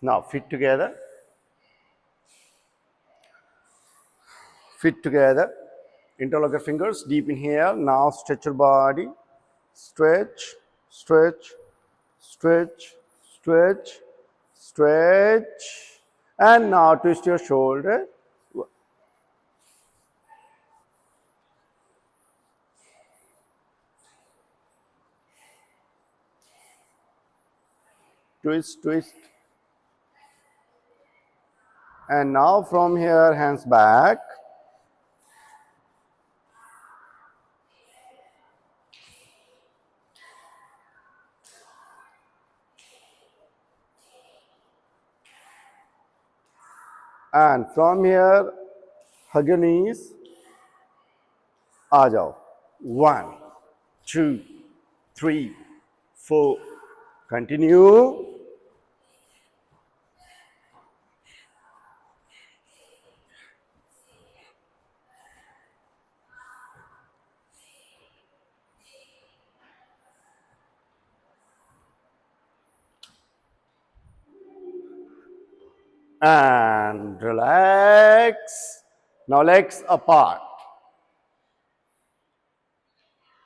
Now feet together. Feet together. Interlock your fingers. Deep inhale. Now stretch your body. Stretch, stretch, stretch, stretch, stretch. And now twist your shoulder. Twist, twist. And now from here, hands back. And from here, hug your knees. आ जाओ. 1, 2, 3, 4. Continue. And relax. Now legs apart.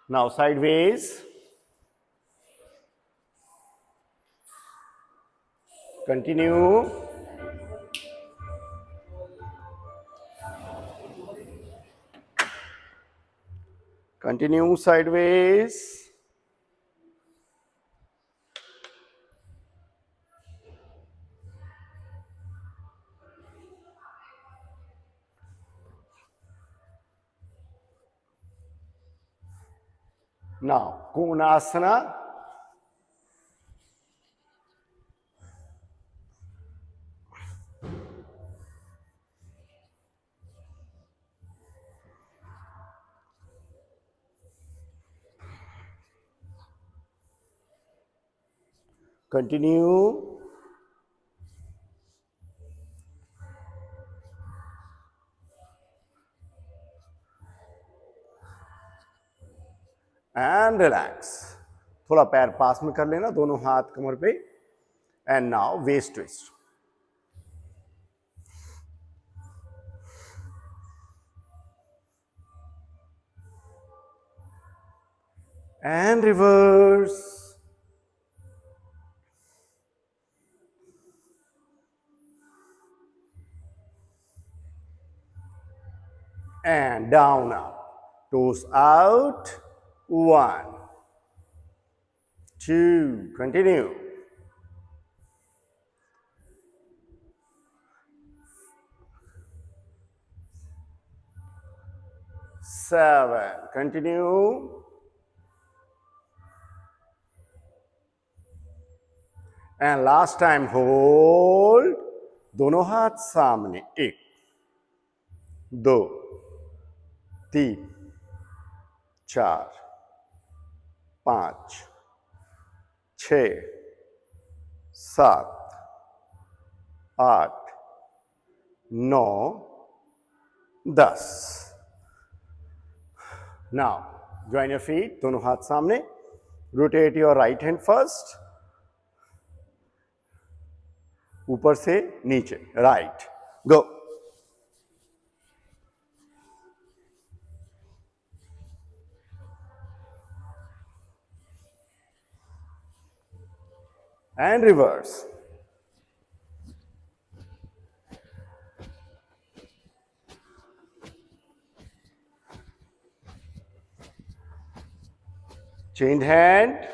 Now sideways. Continue. Continue sideways. Now, Konasana. Continue. And relax. थोड़ा पैर पास में कर लेना, दोनों हाथ कमर पे. And now waist twist. And reverse. And down up. Toes out. 1, 2. Continue. 7. Continue. 'And last time hold. दोनों हाथ सामने. 1, 2, 3, 4, 5, 6, 7, 8, 9, 10. Now, join your feet, दोनों हाथ सामने. Rotate your right hand first. ऊपर से नीचे. Right. Go. And reverse. Chained hand.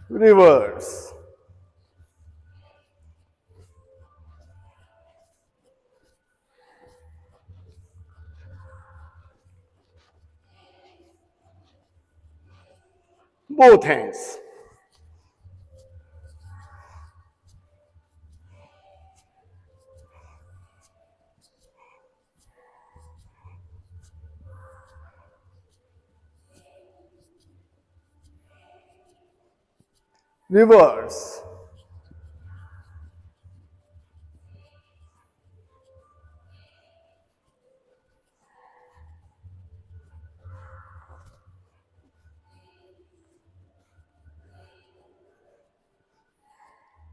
Reverse. Both hands. Reverse.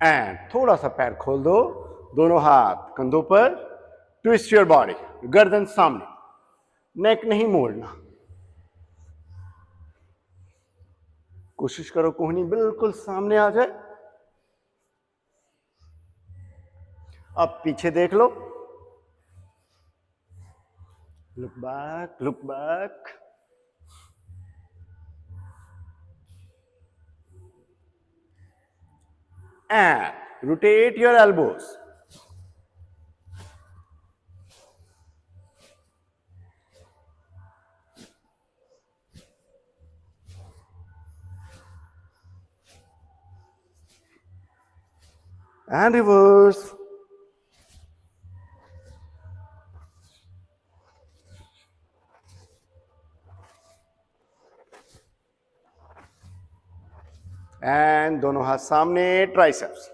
And थोड़ा सा पैर खोल दो, दोनों हाथ कंधों पर, ट्विस्ट योर बॉडी, गर्दन सामने, नेक नहीं मोड़ना, कोशिश करो कोहनी बिल्कुल सामने आ जाए। अब पीछे देख लो, look back, look back, and rotate your elbows. And reverse. And दोनों हाथ सामने, triceps.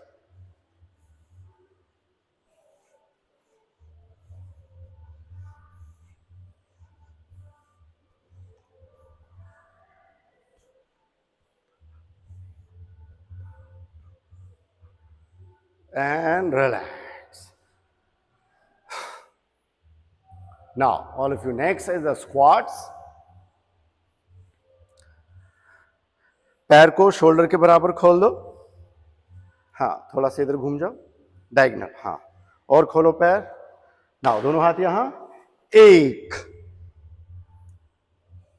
And relax. Now, all of you, next is the squats. पैर को शोल्डर के बराबर खोल दो, हाँ, थोड़ा सा इधर घूम जाओ, डायगोनल, हाँ, और खोलो पैर। नाउ दोनों हाथ यहां, एक,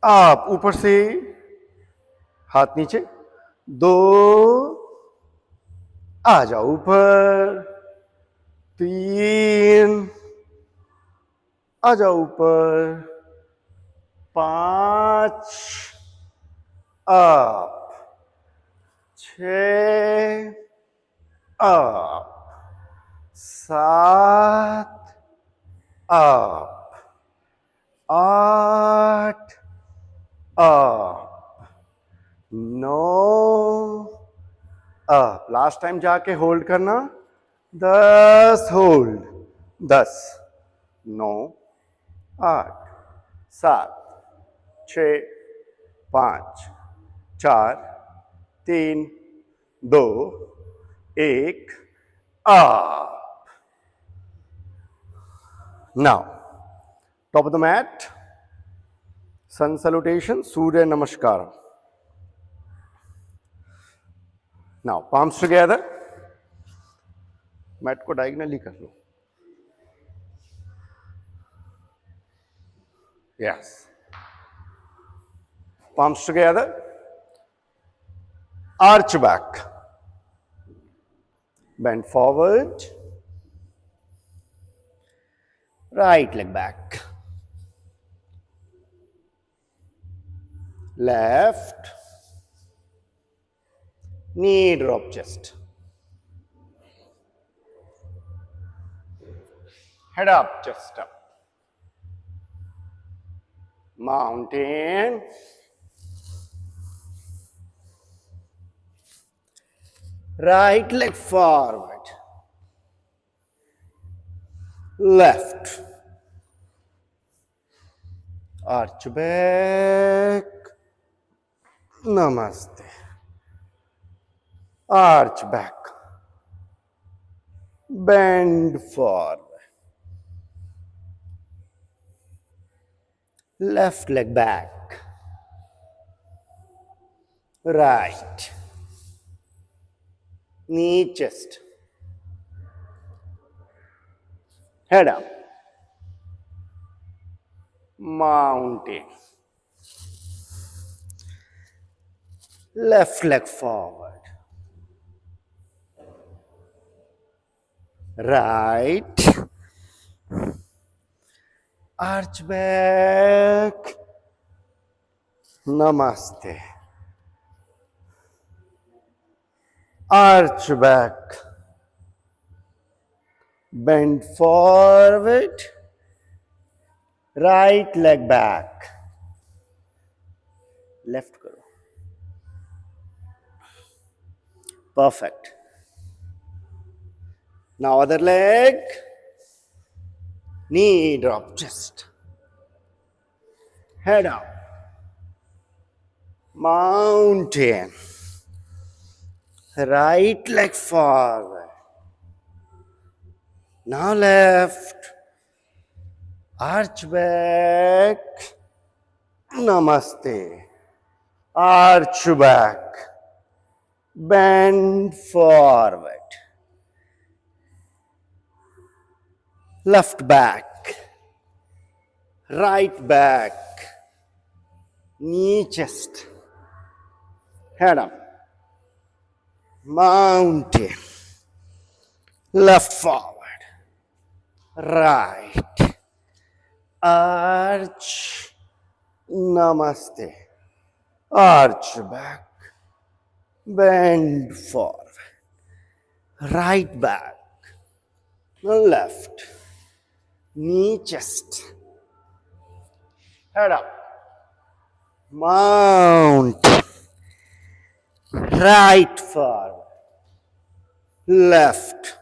आप ऊपर से हाथ नीचे, दो, आ जाओ ऊपर, तीन, आ जाओ ऊपर, पांच, अप, छह, अप, सात, अप, आठ, अप, नौ, अप, लास्ट टाइम जाके होल्ड करना, 10 hold, 10, 9, 8, 7, 6, 5, 4, 3, 2, 1, up. Now, top of the mat, sun salutation, Surya Namaskar. Now, palms together, mat को diagonally कर लो. Yes. Palms together, arch back, bend forward, right leg back, left, knee drop chest, head up, chest up, mountain, right leg forward, left, arch back, namaste, arch back, bend forward, left leg back, right, knee chest, head up, mountain, left leg forward, right, arch back, namaste, arch back, bend forward, right leg back, left karo, perfect. Now other leg, knee drop chest, head up, mountain, Right leg forward. Now left. Arch back. Namaste. Arch back. Bend forward. Left back. Right back. Knee chest. Head up. Mountain. Left forward. Right. Arch. Namaste. Arch back. Bend forward. Right back. Left. Knee chest. Head up. Mount. Right forward. Left.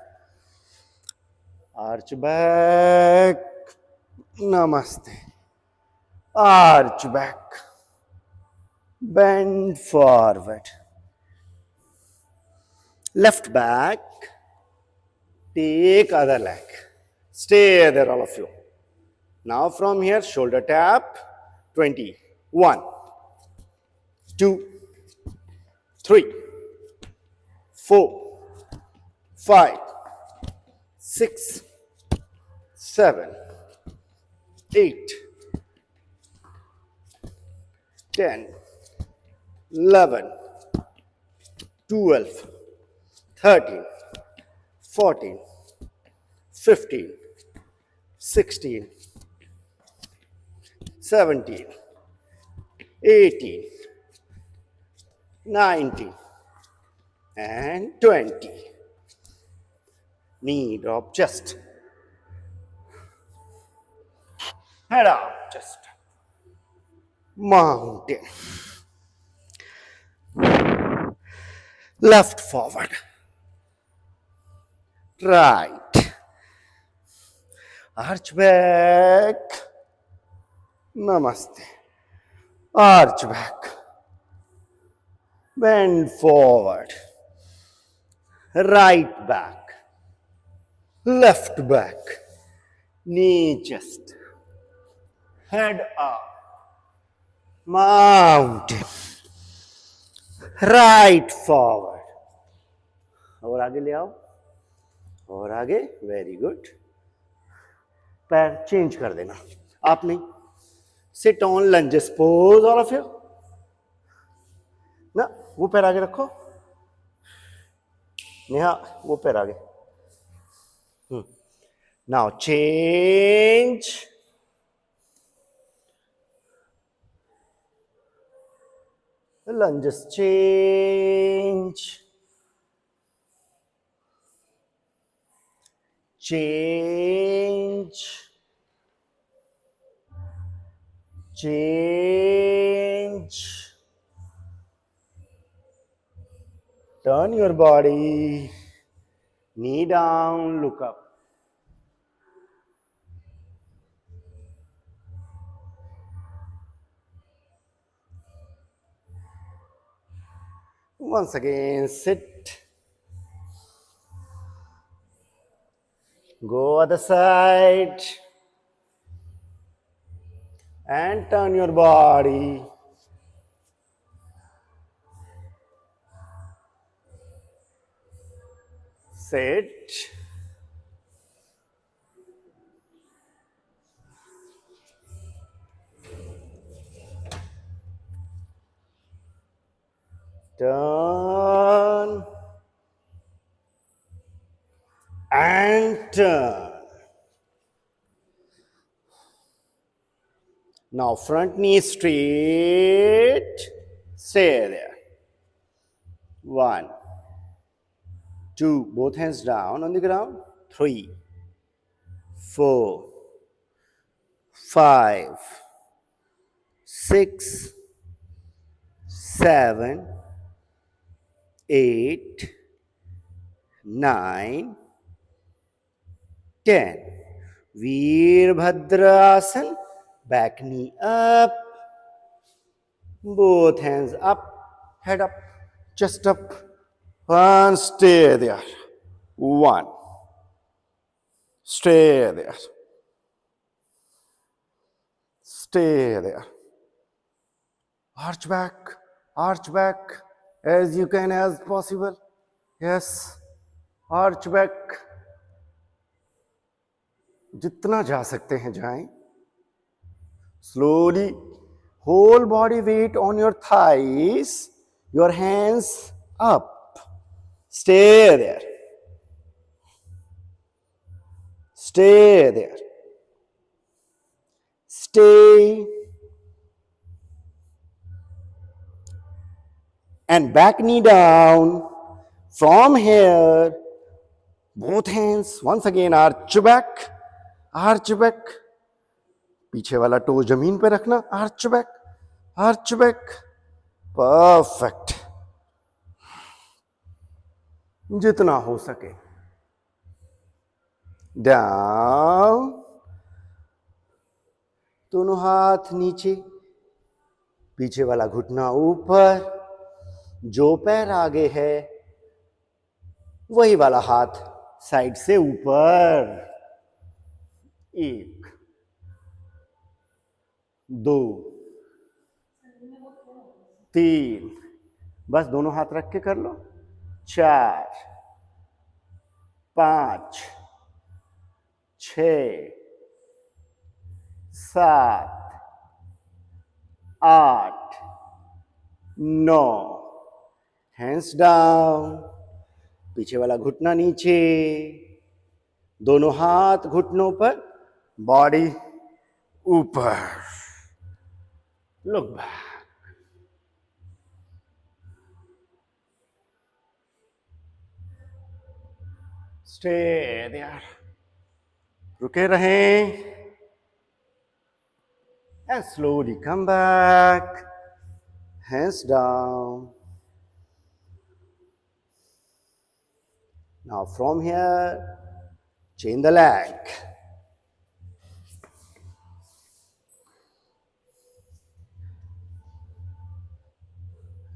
Arch back. Namaste. Arch back. Bend forward. Left back. Take other leg. Stay there, all of you. Now from here, shoulder tap. 20. 1, 2, 3, 4, 5, 6, 7, 8, 10, 11, 12, 13, 14, 15, 16, 17, 18, 19, and 20. Knee drop, chest. Head up, chest. Mountain. Left forward. Right. Arch back. Namaste. Arch back. Bend forward. Right back. Left back. Knee chest. Head up. Mountain. Right forward. और आगे ले आओ. और आगे. Very good. पैर change कर देना. आप नहीं. Sit on lunges pose, all of you. ना वो पैर आगे रखो. नेहा वो पैर आगे. Now change. Lunges change. Change. Change. Turn your body. Knee down, look up. Once again, sit. Go other side. And turn your body. Sit. Turn. And turn. Now front knee straight. Stay there. 1, 2, both hands down on the ground. 3, 4, 5, 6, 7, 8, 9, 10. Veerbhadrasana. Back knee up. Both hands up. Head up. Chest up. and stay there. 1. Stay there. Stay there. Arch back as you can as possible. Yes, arch back. जितना जा सकते हैं जाएं. Slowly, whole body weight on your thighs, your hands up. Stay there. Stay there. Stay. And back knee down. From here, both hands once again arch back. Arch back. पीछे वाला to जमीन पे रखना. Arch back. Arch back. Perfect. जितना हो सके. Down. दोनों हाथ नीचे. पीछे वाला घुटना ऊपर. जो पैर आगे है वही वाला हाथ साइड से ऊपर. 1 2 3. बस दोनों हाथ रख के कर लो. 4 5 6 7 8 9. Hands down. पीछे वाला घुटना नीचे. दोनों हाथ घुटनों पर. बॉडी ऊपर. Look back. Stay there. रुके रहें. And slowly come back. Hands down. Now from here, chain the leg.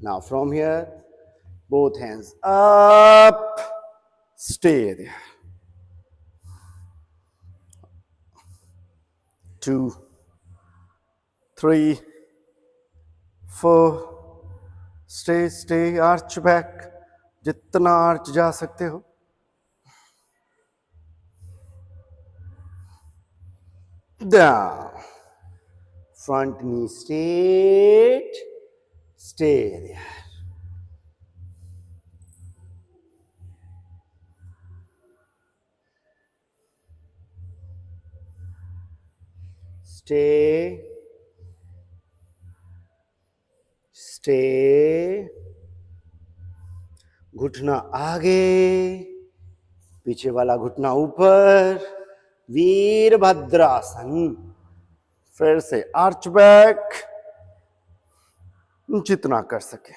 Now from here, both hands up. Stay there. 2 3 4. Stay. Arch back. जितना आर्च जा सकते हो. Down. Front knee straight. Stay there. Stay. घुटना आगे. पीछे वाला घुटना ऊपर. वीरभद्रासन. फिर से आर्च बैक. जितना कर सके.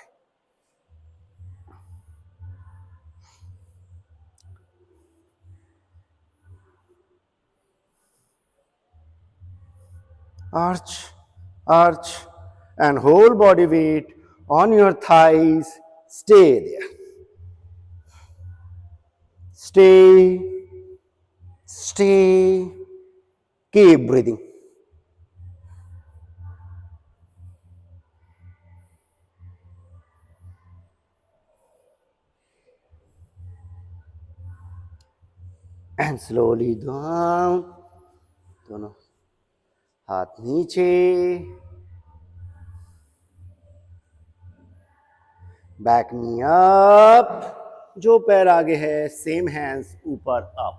arch and whole body weight on your thighs. Stay there. Stay. Keep breathing. And slowly down. दोनों हाथ नीचे. Back knee up. जो पैर आगे है सेम हैंड्स ऊपर अप.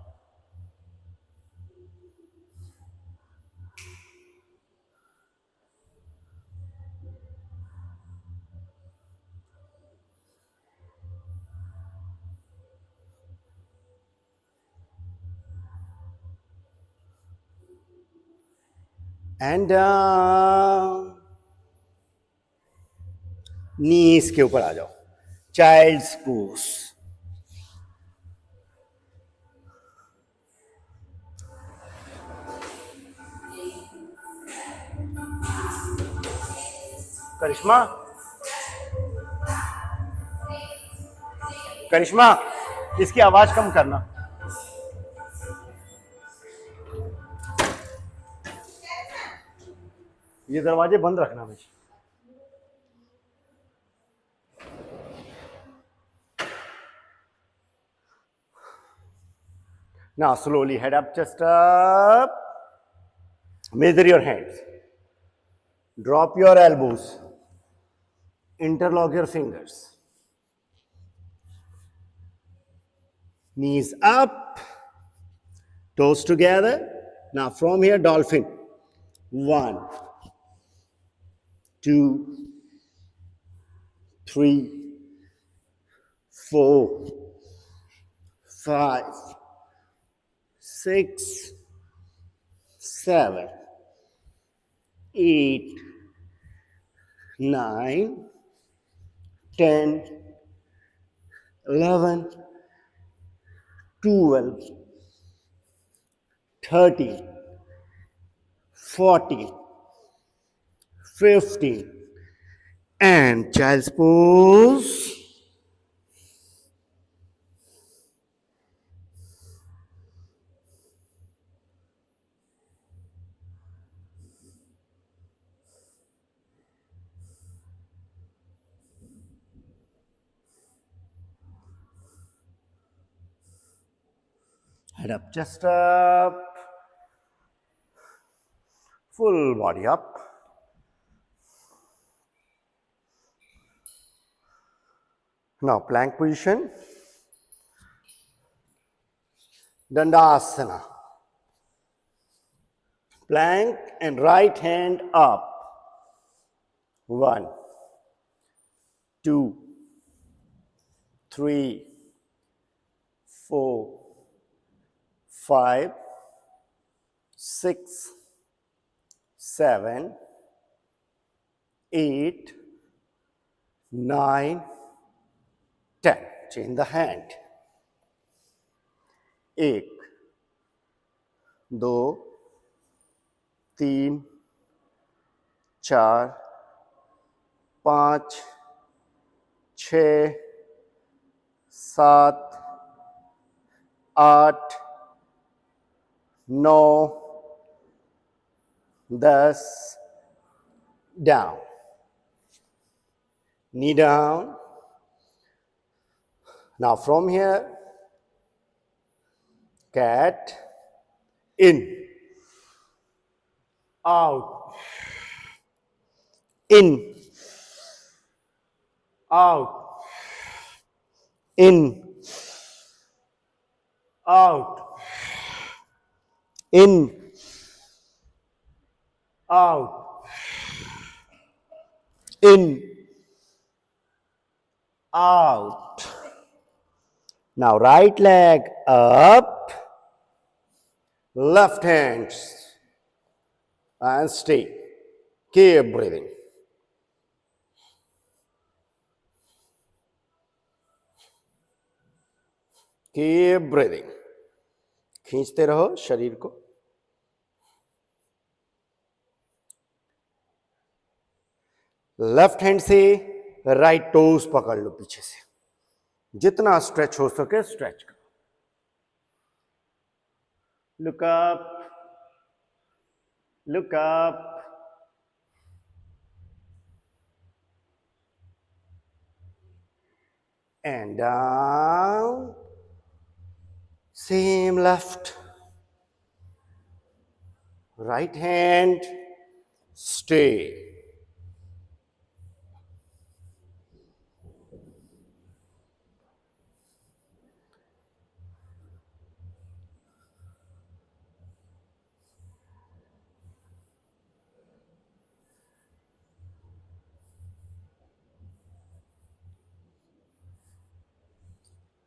And down. नीज के ऊपर आ जाओ. Child's pose. करिश्मा करिश्मा, इसकी आवाज कम करना। ये दरवाजे बंद रखना भाई। Now slowly head up, chest up. Measure your hands. Drop your elbows. Interlock your fingers. Knees up. Toes together. Now from here, dolphin. 1, 2, 3, 4, 5, 6, 7, 8, 9, 10, 11, 12, 13, 14, 15, and child's pose. Head up, chest up, full body up. Now plank position, Dandasana. Plank and right hand up. 1, 2, 3, 4, 5, 6, 7, 8, 9, 10. Change the hand. 1, 2, 3, 4, 5, 6, 7, 8, 9, 10. Down. Knee down. Now from here, cat, in, out, in, out, in, out, in, out, in, out. Now right leg up, left hands, and stay. Keep breathing. Keep breathing. खींचते रहो शरीर को. Left hand से right toes पकड़ लो पीछे से. जितना stretch हो सके स्ट्रेच करो. Look up. Look up. And down. Same left. Right hand. Stay.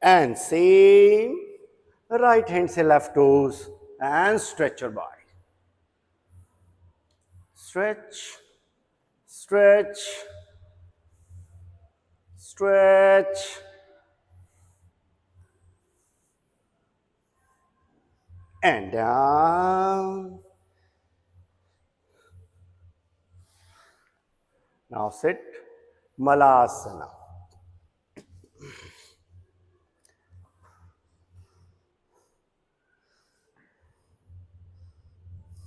And same right hand से left toes and stretch your body. Stretch, stretch, stretch. And down. Now sit, Malasana.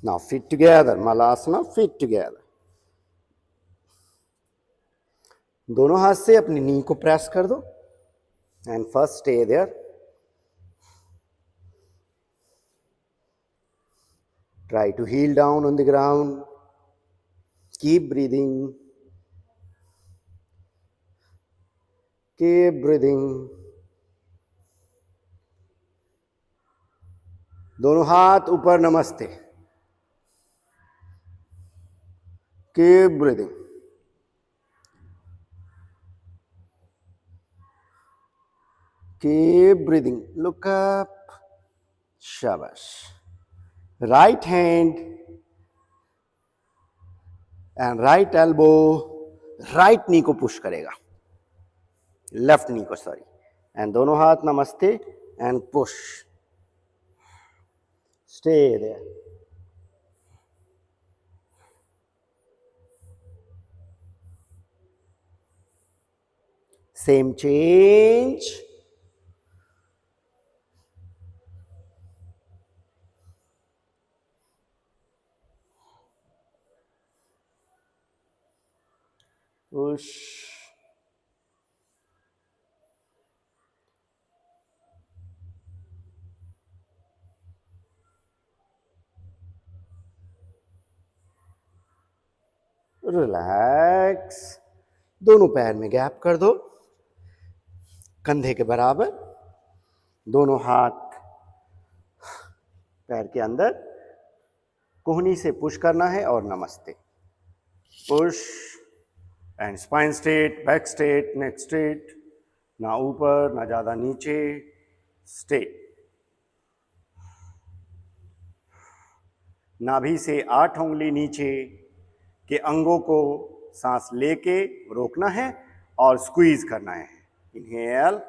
Now feet together, Malasana, feet together. दोनों हाथ से अपनी नी को press कर दो and first stay there. Try to heel down on the ground. Keep breathing. Keep breathing. दोनों हाथ ऊपर, नमस्ते. Keep breathing. Keep breathing. Look up. Shabash. Right hand and right elbow right knee को push करेगा. Left knee को, sorry. And दोनों हाथ नमस्ते and push. Stay there. Same change. Push. Relax. दोनों पैर में गैप कर दो कंधे के बराबर. दोनों हाथ पैर के अंदर, कोहनी से पुश करना है और नमस्ते. Push and spine straight, back straight, neck straight. ना ऊपर ना ज़्यादा नीचे. स्ट्रेट. नाभि से 8 उंगली नीचे के अंगों को सांस लेके रोकना है और स्क्वीज करना है. Inhale,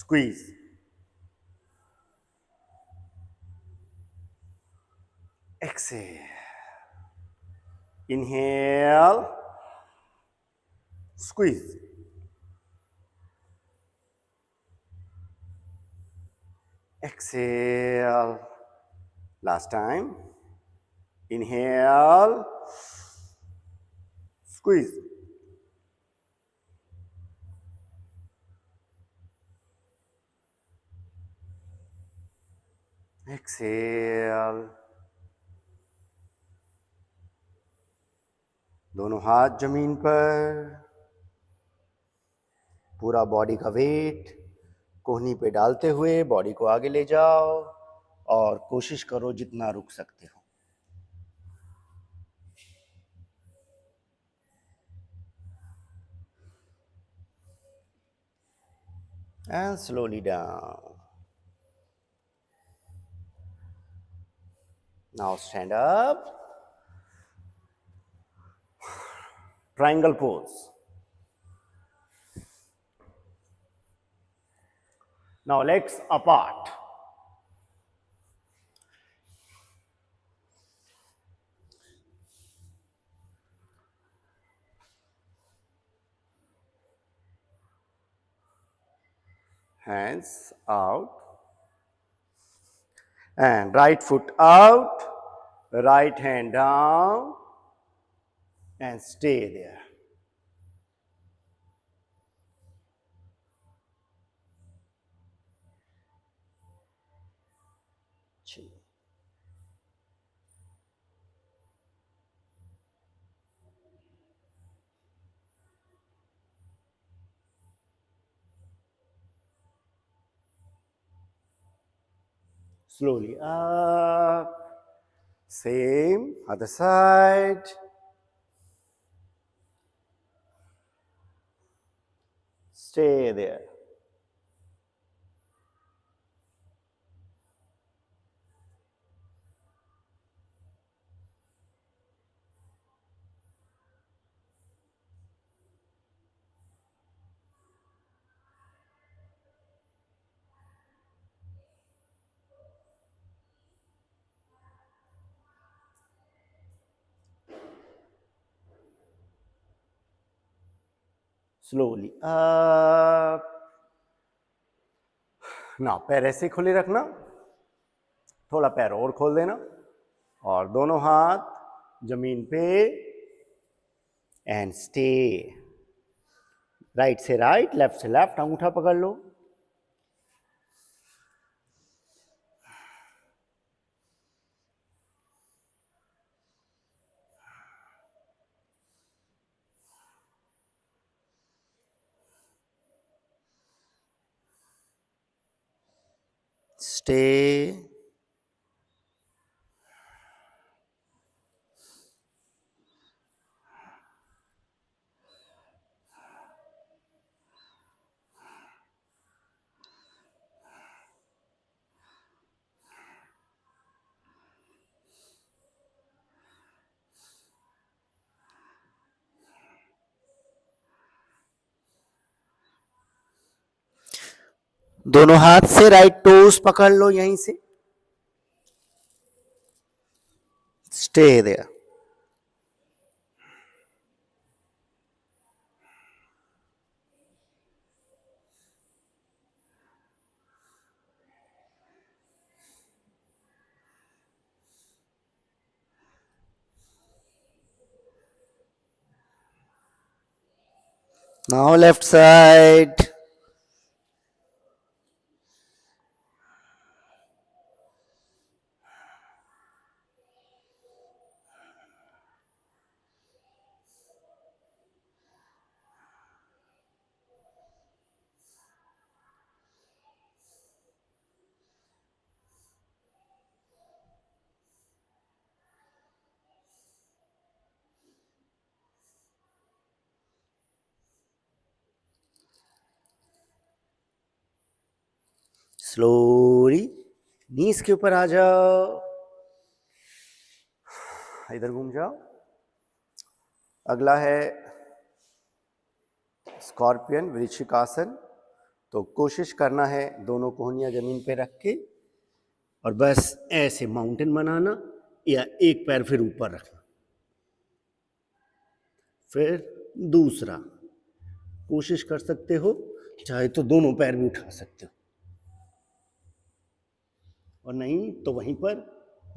squeeze. Exhale. Inhale, squeeze. Exhale. Last time. Inhale, squeeze. Exhale. दोनों हाथ जमीन पर. पूरा बॉडी का वेट कोहनी पे डालते हुए बॉडी को आगे ले जाओ और कोशिश करो जितना रुक सकते हो. And slowly down. Now stand up. Triangle pose. Now legs apart. Hands out. And right foot out. Right hand down. And stay there. Chin. Slowly up. Same, other side. Stay there. Slowly up. Now पैर ऐसे खुले रखना. थोड़ा पैर और खोल देना और दोनों हाथ जमीन पे एंड स्टे। राइट से राइट, लेफ्ट से लेफ्ट, अंगूठा पकड़ लो। स्टे। दोनों हाथ से राइट टोस पकड़ लो यहीं से। Stay there. Now left side. Slowly knees के ऊपर आ जाओ, इधर घूम जाओ। अगला है स्कॉर्पियन वृश्चिकासन। तो कोशिश करना है दोनों कोहनियां जमीन पे रख के और बस ऐसे माउंटेन बनाना या एक पैर फिर ऊपर रखना, फिर दूसरा। कोशिश कर सकते हो चाहे तो दोनों पैर भी उठा सकते हो और नहीं तो वहीं पर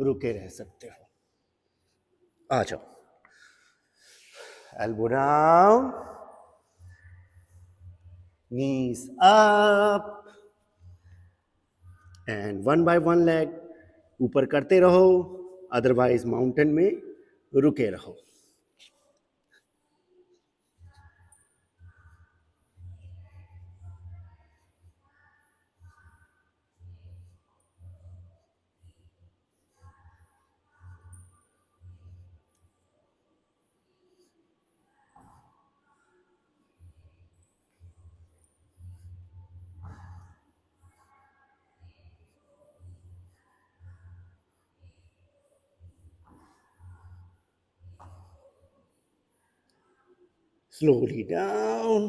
रुके रह सकते हो। आ जाओ, elbow down, knees up and one by one leg ऊपर करते रहो, अदरवाइज माउंटेन में रुके रहो। Slowly down.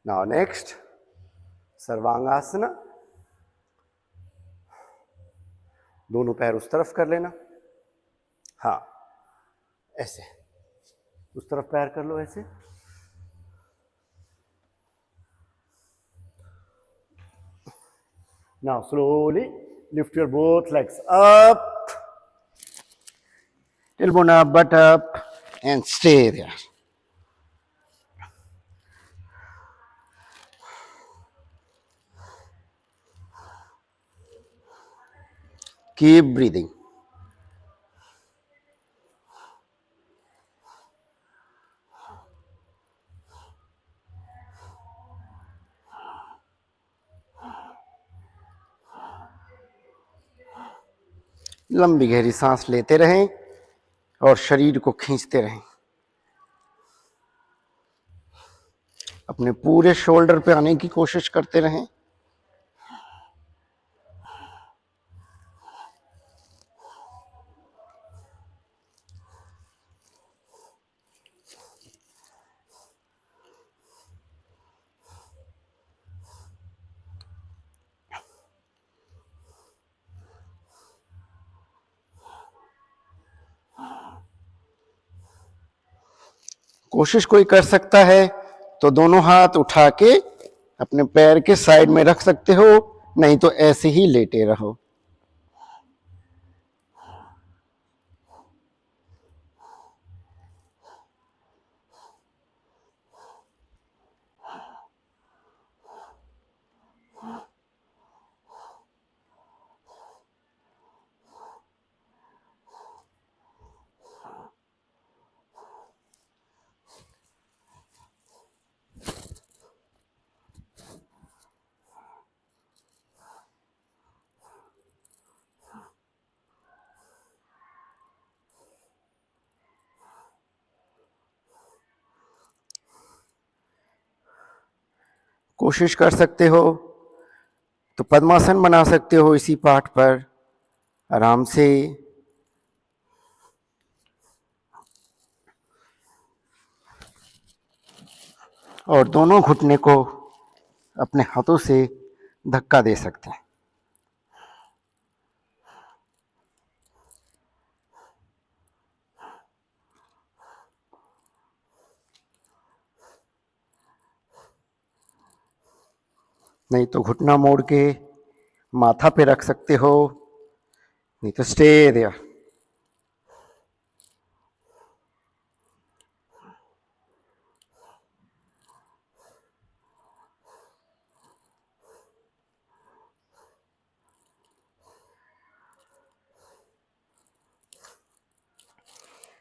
Now next, सर्वांगासना। दोनों पैर उस तरफ कर लेना, हाँ ऐसे, उस तरफ पैर कर लो ऐसे। Now slowly lift your both legs up, tailbone up, butt up, and stay there. Keep breathing. लंबी गहरी सांस लेते रहें और शरीर को खींचते रहें। अपने पूरे शोल्डर पे आने की कोशिश करते रहें। कोशिश कोई कर सकता है तो दोनों हाथ उठा के अपने पैर के साइड में रख सकते हो, नहीं तो ऐसे ही लेटे रहो। कोशिश कर सकते हो तो पद्मासन बना सकते हो इसी पार्ट पर आराम से। और दोनों घुटने को अपने हाथों से धक्का दे सकते हैं। नहीं तो घुटना मोड़ के माथा पे रख सकते हो, नहीं तो स्टे देयर।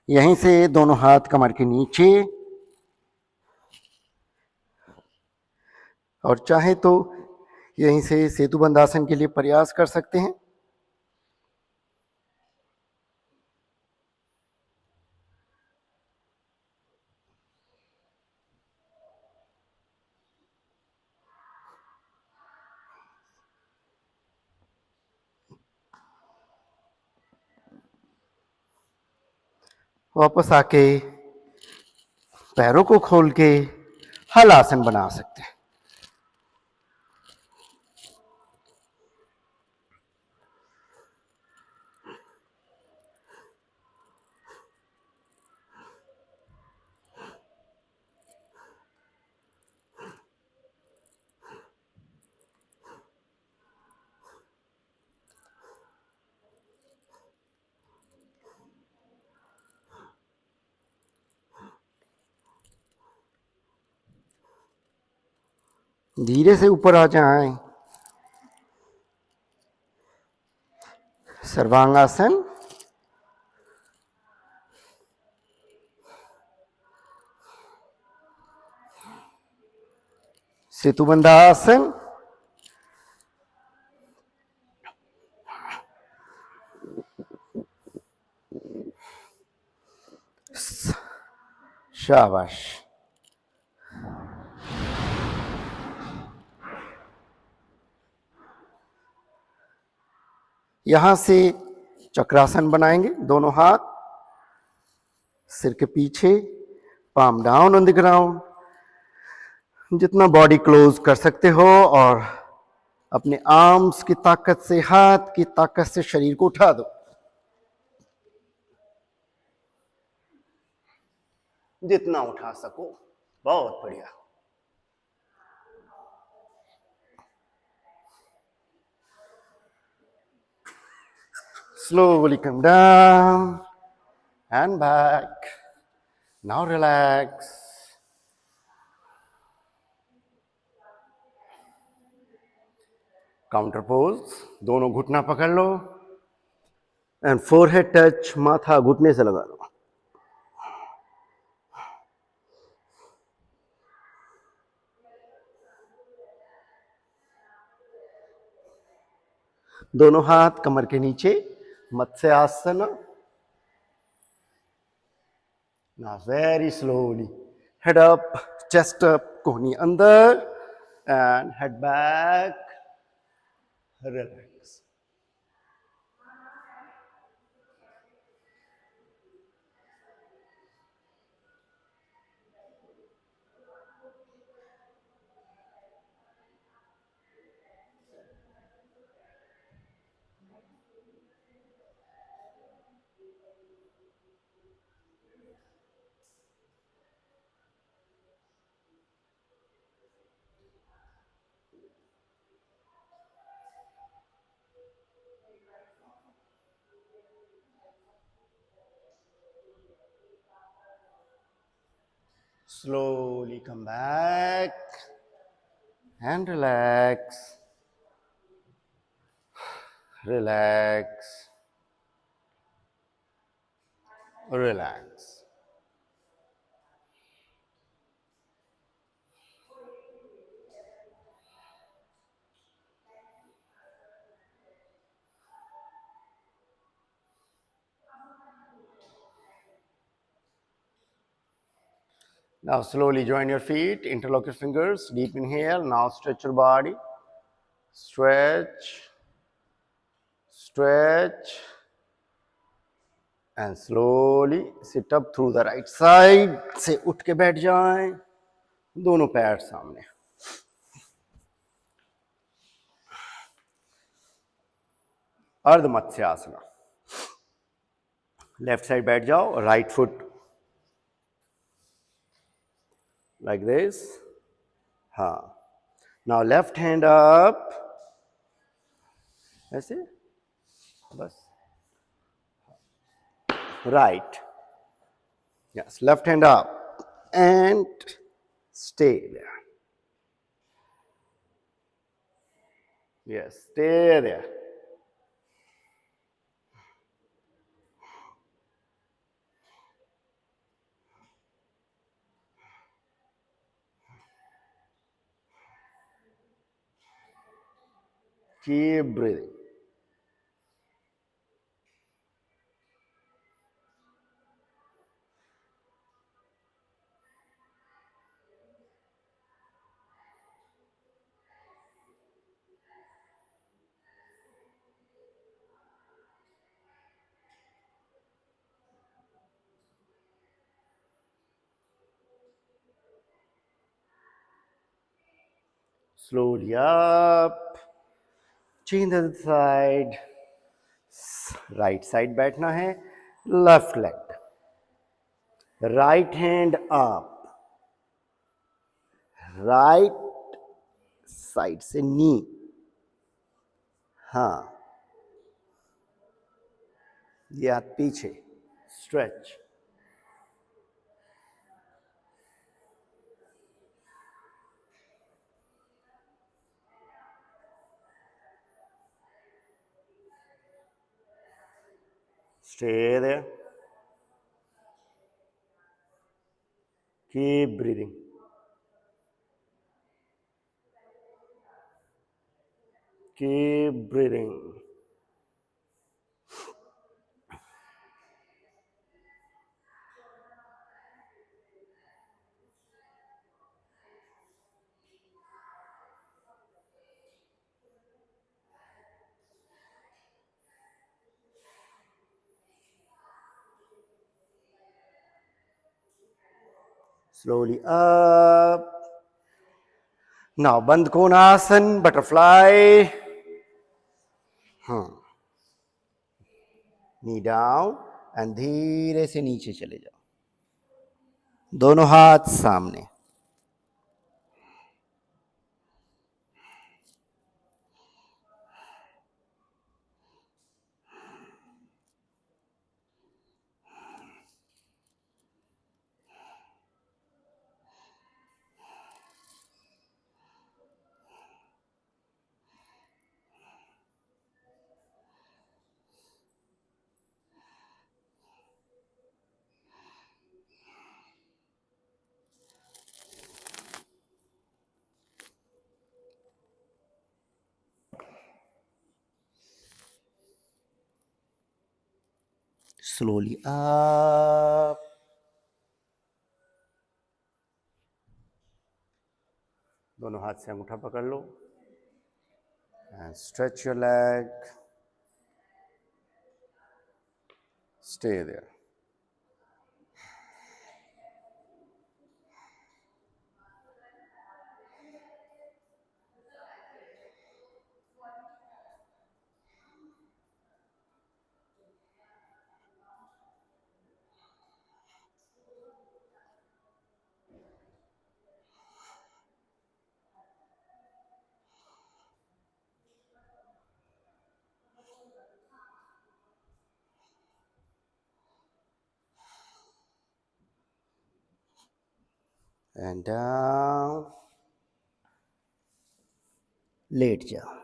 यहीं से दोनों हाथ कमर के नीचे, और चाहे तो यहीं से सेतु बंधासन के लिए प्रयास कर सकते हैं। वापस आके पैरों को खोल के हल आसन बना सकते हैं। धीरे से ऊपर आ जाएं। सर्वांगासन, सेतुबंधासन, शाबाश। यहां से चक्रासन बनाएंगे। दोनों हाथ सिर के पीछे, palm down on the ground. जितना बॉडी क्लोज कर सकते हो, और अपने आर्म्स की ताकत से, हाथ की ताकत से शरीर को उठा दो। जितना उठा सको, बहुत बढ़िया। Slowly come down and back. Now relax. Counter pose, दोनों घुटना पकड़ लो एंड फोरहेड टच, माथा घुटने से लगा लो। दोनों हाथ कमर के नीचे, मत्स्य आसन। Now very slowly, head up, chest up, कोहनी अंदर and head back, relax. Slowly come back and relax. Relax. Relax. Now slowly join your feet, interlock your fingers, deep inhale. Now stretch your body. Stretch, stretch, and slowly sit up through the right side. से उठ के बैठ जाएं, दोनों पैर सामने. अर्ध मत्स्यासना. Left side बैठ जाओ, राइट फुट like this. हाँ. Now left hand up. ऐसे बस. Right. Yes, left hand up and stay there. Yes, stay there. Keep breathing. Slowly up. Change the other side. Right side बैठना है. Left leg. Right hand up. Right side से knee. हाँ. ये हाथ पीछे. Stretch. Stay there. Keep breathing. Keep breathing. Slowly up. Now Bandh Konasana, butterfly. Knee down and धीरे से नीचे चले जाओ. दोनों हाथ सामने. Slowly up. दोनों हाथ से अंगूठा पकड़ लो. And stretch your leg. Stay there. and down. लेट जा.